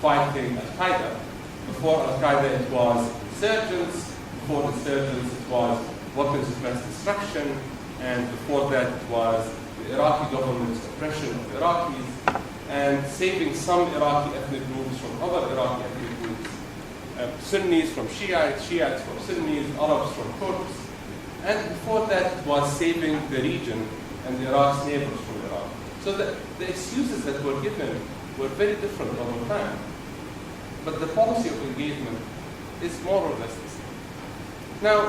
fighting Al-Qaeda. Before Al-Qaeda, it was insurgents. Before insurgents, it was weapons of mass destruction. And before that, it was the Iraqi government's oppression of the Iraqis and saving some Iraqi ethnic groups from other Iraqi ethnic groups. Sunnis from Shiites, Shiites from Sunnis, Arabs from Kurds. And before that, it was saving the region and Iraq's neighbors from Iraq. So the excuses that were given were very different over time. But the policy of engagement is more or less the same. Now,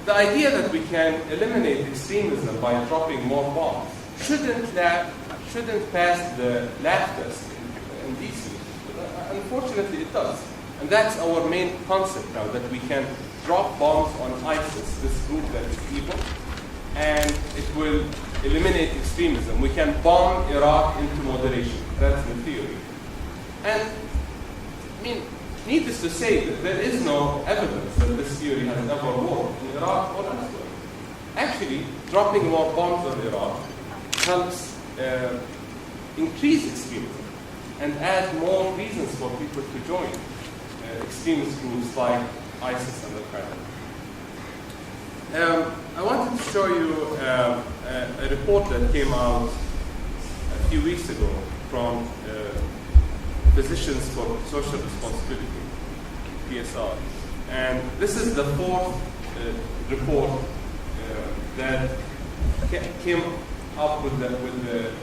the idea that we can eliminate extremism by dropping more bombs shouldn't pass the laugh test in DC. Unfortunately, it does. And that's our main concept now, that we can drop bombs on ISIS, this group that is evil, and it will eliminate extremism. We can bomb Iraq into moderation. That's the theory. And, I mean, needless to say, that there is no evidence that this theory has ever worked in Iraq or elsewhere. Actually, dropping more bombs on Iraq helps increase extremism and add more reasons for people to join extremist groups like ISIS and Al-Qaeda. I wanted to show you a report that came out a few weeks ago from Physicians for Social Responsibility, PSR. And this is the fourth report that came up with the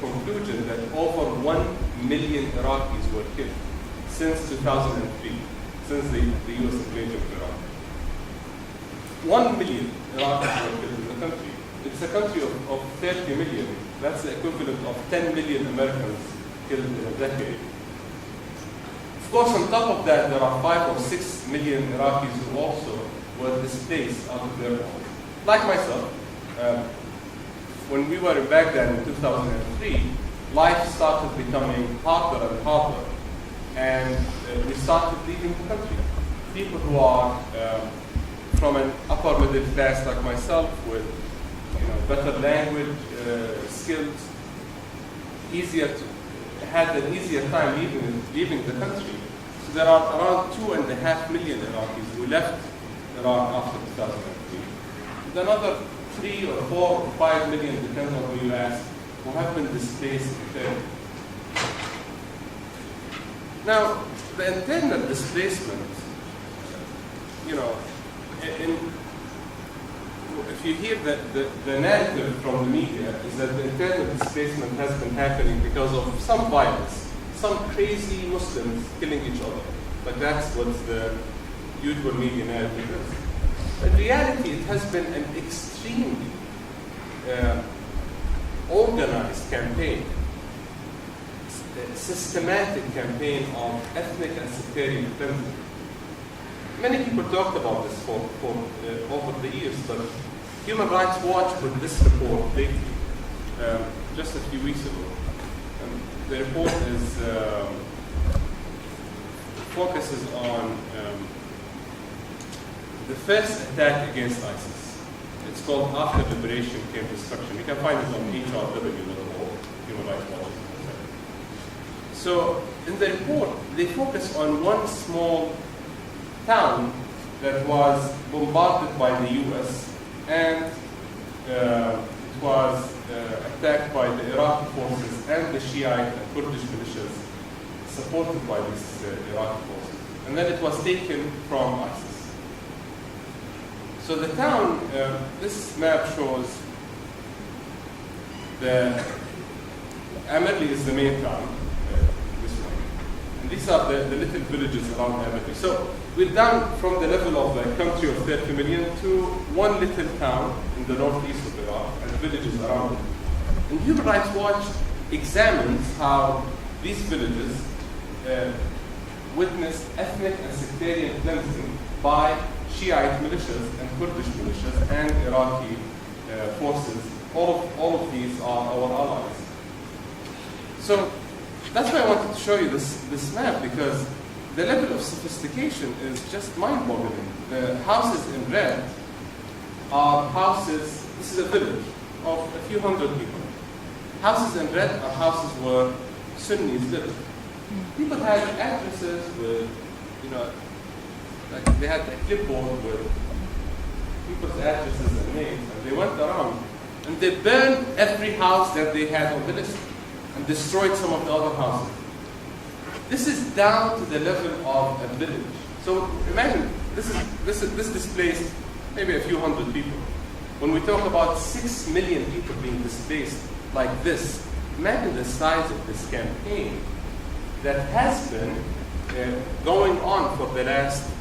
conclusion that over 1 million Iraqis were killed since 2003, since the US invasion of Iraq. 1 million Iraqis were killed in the country. It's a country of 30 million. That's the equivalent of 10 million Americans killed in a decade. Of course, on top of that, there are 5 or 6 million Iraqis who also were displaced out of their homes. Like myself, when we were in Baghdad in 2003, life started becoming harder and harder, and we started leaving the country. People who are from an upper middle class like myself, with better language skills, had an easier time leaving the country. So there are around 2.5 million Iraqis who left Iraq after 2003. There's another 3 or 4 or 5 million, depending on who you ask, who have been displaced internally. Now, the internal displacement, if you hear the narrative from the media is that the internal displacement has been happening because of some violence, some crazy Muslims killing each other. Like that's what the usual media narrative is. In reality, it has been an extremely organized campaign, a systematic campaign of ethnic and sectarian cleansing. Many people talked about this for over the years, but Human Rights Watch put this report lately, just a few weeks ago. The report focuses on the first attack against ISIS. It's called After Liberation Came Destruction. You can find it on hrw.org, Human Rights Watch. So in the report, they focus on one small town that was bombarded by the US, and it was attacked by the Iraqi forces and the Shiite and Kurdish militias supported by these Iraqi forces. And then it was taken from ISIS. So the town, this map shows Amerli is the main town, this one. And these are the little villages around Amerli. So we're down from the level of a country of 30 million to one little town in the northeast of Iraq and villages around it. And Human Rights Watch examines how these villages witnessed ethnic and sectarian cleansing by Shiite militias and Kurdish militias and Iraqi forces. All of these are our allies. So that's why I wanted to show you this map, because the level of sophistication is just mind-boggling. The houses in red are houses, this is a village of a few hundred people. Houses in red are houses where Sunnis live. People had addresses with, like they had a clipboard with people's addresses and names, and they went around and they burned every house that they had on the list and destroyed some of the other houses. This is down to the level of a village. So imagine this displaced maybe a few hundred people. When we talk about 6 million people being displaced like this, imagine the size of this campaign that has been going on for the last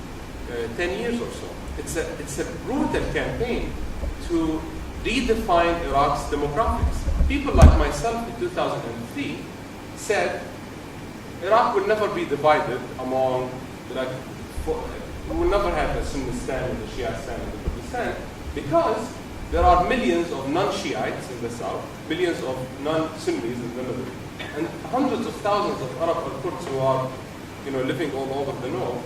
10 years or so. It's a brutal campaign to redefine Iraq's demographics. People like myself in 2003 said Iraq will never be divided among, we will never have a Sunni stand and a Shia stand and a Kurdi stand, because there are millions of non-Shiites in the south, millions of non-Sunnis in the middle, and hundreds of thousands of Arab and Kurds who are living all over the north.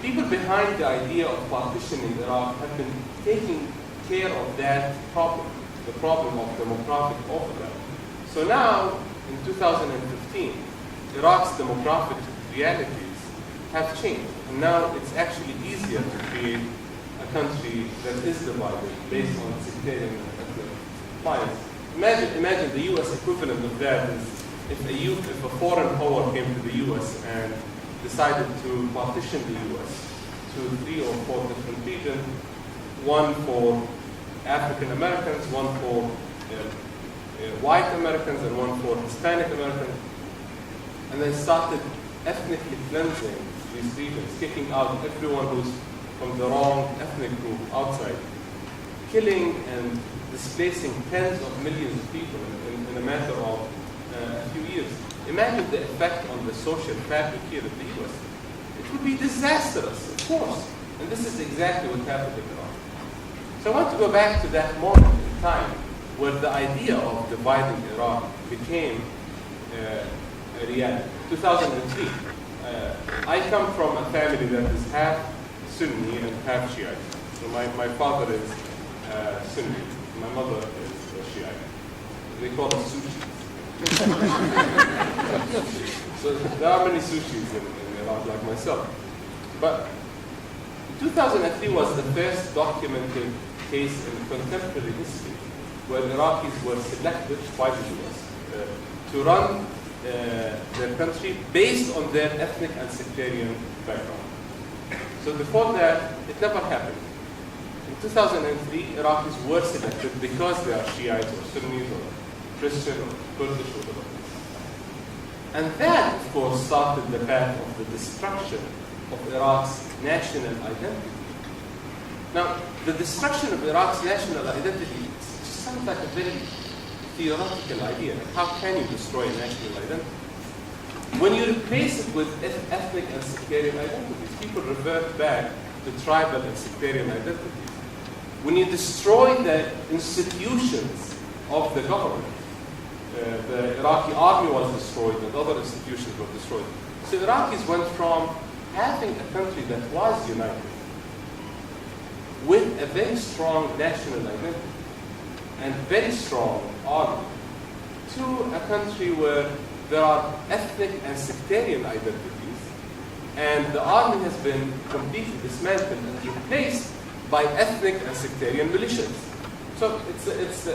People behind the idea of partitioning Iraq have been taking care of that problem, the problem of demographic overlap. So now, in 2015, Iraq's demographic realities have changed. And now it's actually easier to create a country that is divided based on sectarian and ethnic lines. Imagine the US equivalent of that is if a foreign power came to the US and decided to partition the US to 3 or 4 different regions, one for African Americans, one for white Americans, and one for Hispanic Americans, and then started ethnically cleansing these regions, kicking out everyone who's from the wrong ethnic group outside, killing and displacing tens of millions of people in a matter of a few years. Imagine the effect on the social fabric here in the US. It would be disastrous, of course. And this is exactly what happened in Iraq. So I want to go back to that moment in time where the idea of dividing Iraq became a reality. 2003. I come from a family that is half Sunni and half Shiite. So my father is Sunni. My mother is Shiite. They call us sushi. So there are many sushis in Iraq, like myself. But 2003 was the first documented case in contemporary history where Iraqis were selected by the US to run their country based on their ethnic and sectarian background. So before that, it never happened. In 2003, Iraqis were selected because they are Shiites or Sunnis or Christian or Kurdish or whatever. And that, of course, started the path of the destruction of Iraq's national identity. Now, the destruction of Iraq's national identity just sounds like a very theoretical idea. How can you destroy a national identity? When you replace it with ethnic and sectarian identities, people revert back to tribal and sectarian identities. When you destroy the institutions of the government, the Iraqi army was destroyed and other institutions were destroyed. So Iraqis went from having a country that was united with a very strong national identity and very strong army to a country where there are ethnic and sectarian identities, and the army has been completely dismantled and replaced by ethnic and sectarian militias. So it's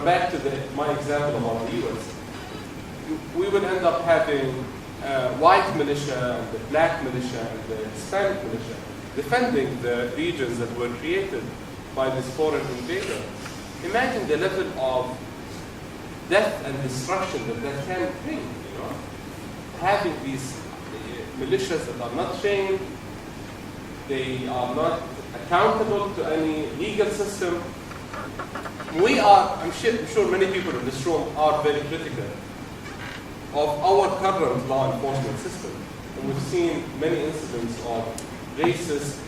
back to my example about the US. We would end up having white militia, and the black militia, and the Hispanic militia defending the regions that were created by this foreign invader. Imagine the level of death and destruction that can bring. Having these militias that are not trained, they are not accountable to any legal system. I'm sure many people in this room are very critical of our current law enforcement system. And we've seen many incidents of racist,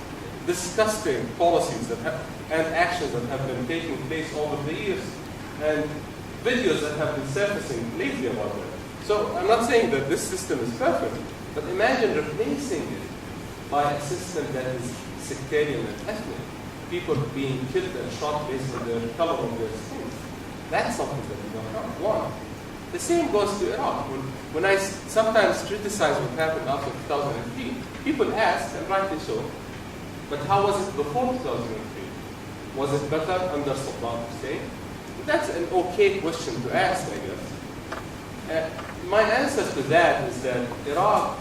disgusting policies and actions that have been taking place over the years, and videos that have been surfacing lately about that. So I'm not saying that this system is perfect, but imagine replacing it by a system that is sectarian and ethnic. People being killed and shot based on the color of their skin. That's something that we don't want. The same goes to Iraq. When I sometimes criticize what happened after 2003, people ask, and rightly so, but how was it before 2003? Was it better under Saddam Hussein? That's an okay question to ask, I guess. My answer to that is that Iraq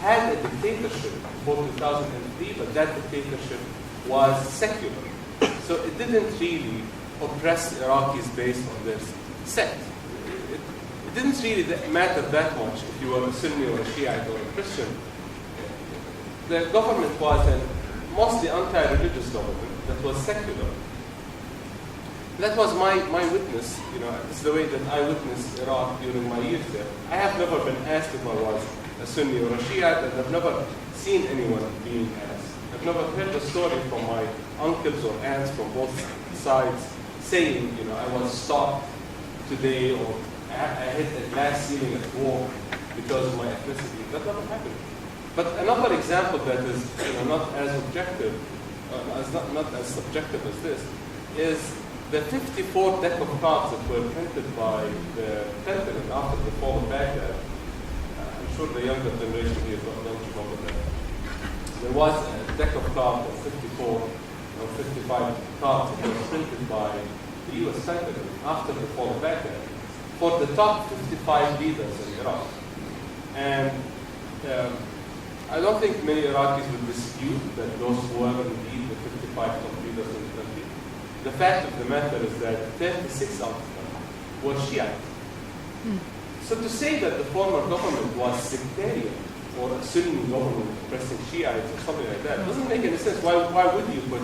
had a dictatorship before 2003, but that dictatorship was secular. So it didn't really oppress Iraqis based on their sect. It didn't really matter that much if you were a Sunni or a Shiite or a Christian. The government was a mostly anti-religious government that was secular. That was my witness, it's the way that I witnessed Iraq during my years there. I have never been asked if I was a Sunni or a Shiite, and I've never seen anyone being asked. I've never heard a story from my uncles or aunts from both sides saying, I was stopped today, or I hit a glass ceiling at work because of my ethnicity. That never happened. But another example that is not as objective, not as subjective as this, is the 54 deck of cards that were printed by the Pentagon after the fall of Baghdad. I'm sure the younger generation here don't remember that. There was a deck of cards of 54 or 55 cards that were printed by the U.S. Pentagon after the fall of Baghdad for the top 55 leaders in Iraq. And I don't think many Iraqis would dispute that those were indeed the 55 top leaders in the country. The fact of the matter is that 36 out of them were Shiite. So to say that the former government was sectarian or a Sunni government oppressing Shiites or something like that doesn't make any sense. Why would you put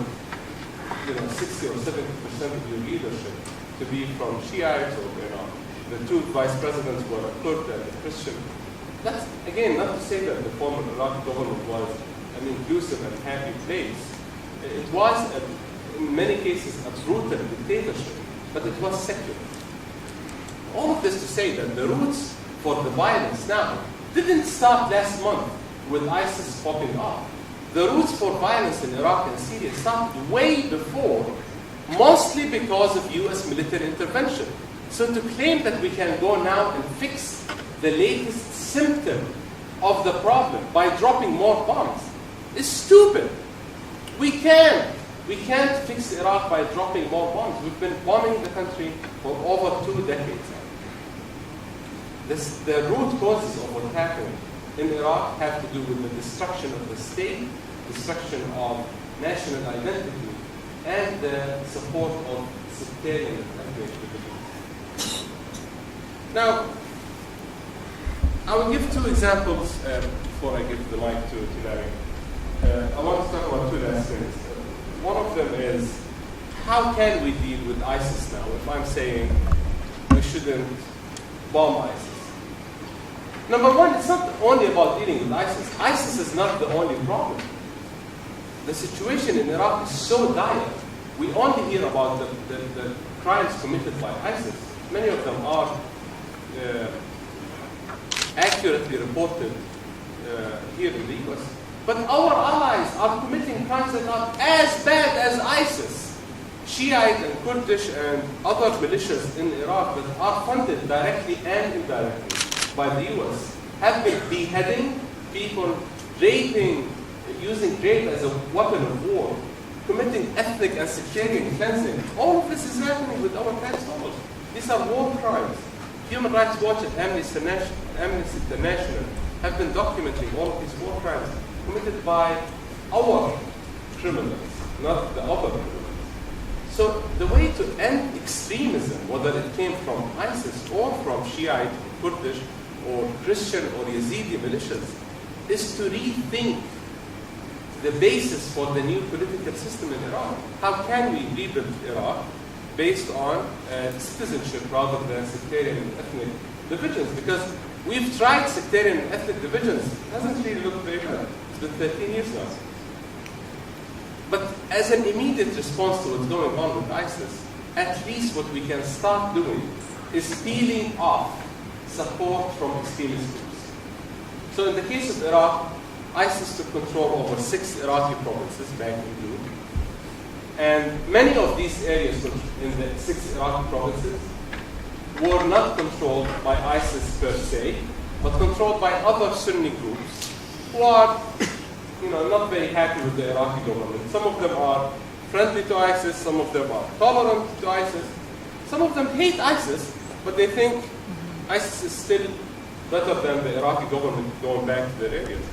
60 or 70% of your leadership to be from Shiites, or the two vice presidents were a Kurd and a Christian? That's again not to say that the former Iraqi government was an inclusive and happy place. It was in many cases a brutal dictatorship, but it was secular. All of this to say that the roots for the violence now didn't start last month with ISIS popping up. The roots for violence in Iraq and Syria started way before, mostly because of US military intervention. So to claim that we can go now and fix the latest symptom of the problem by dropping more bombs is stupid. We can't fix Iraq by dropping more bombs. We've been bombing the country for over 2 decades now. The root causes of what happened in Iraq have to do with the destruction of the state, destruction of national identity, and the support of sectarian and ethnic divisions. Now, I will give 2 examples before I give the mic to Larry. I want to talk about 2 last things. One of them is, how can we deal with ISIS now? If I'm saying we shouldn't bomb ISIS. Number one, it's not only about dealing with ISIS. ISIS is not the only problem. The situation in Iraq is so dire. We only hear about the crimes committed by ISIS. Many of them are accurately reported here in the US. But our allies are committing crimes that are as bad as ISIS. Shiite and Kurdish and other militias in Iraq that are funded directly and indirectly by the US have been beheading people, raping, using rape as a weapon of war, committing ethnic and sectarian cleansing. All of this is happening with our tax dollars. These are war crimes. Human Rights Watch and Amnesty International have been documenting all of these war crimes committed by our criminals, not the other criminals. So the way to end extremism, whether it came from ISIS or from Shiite, or Kurdish, or Christian, or Yazidi militias, is to rethink the basis for the new political system in Iraq. How can we rebuild Iraq based on citizenship rather than sectarian and ethnic divisions? Because we've tried sectarian and ethnic divisions. It hasn't really looked very good. It's been 13 years now. But as an immediate response to what's going on with ISIS, at least what we can start doing is peeling off support from extremist groups. So in the case of Iraq, ISIS took control over 6 Iraqi provinces back in June. And many of these areas in the 6 Iraqi provinces were not controlled by ISIS per se, but controlled by other Sunni groups who are, not very happy with the Iraqi government. Some of them are friendly to ISIS, some of them are tolerant to ISIS, some of them hate ISIS, but they think ISIS is still better than the Iraqi government going back to their areas.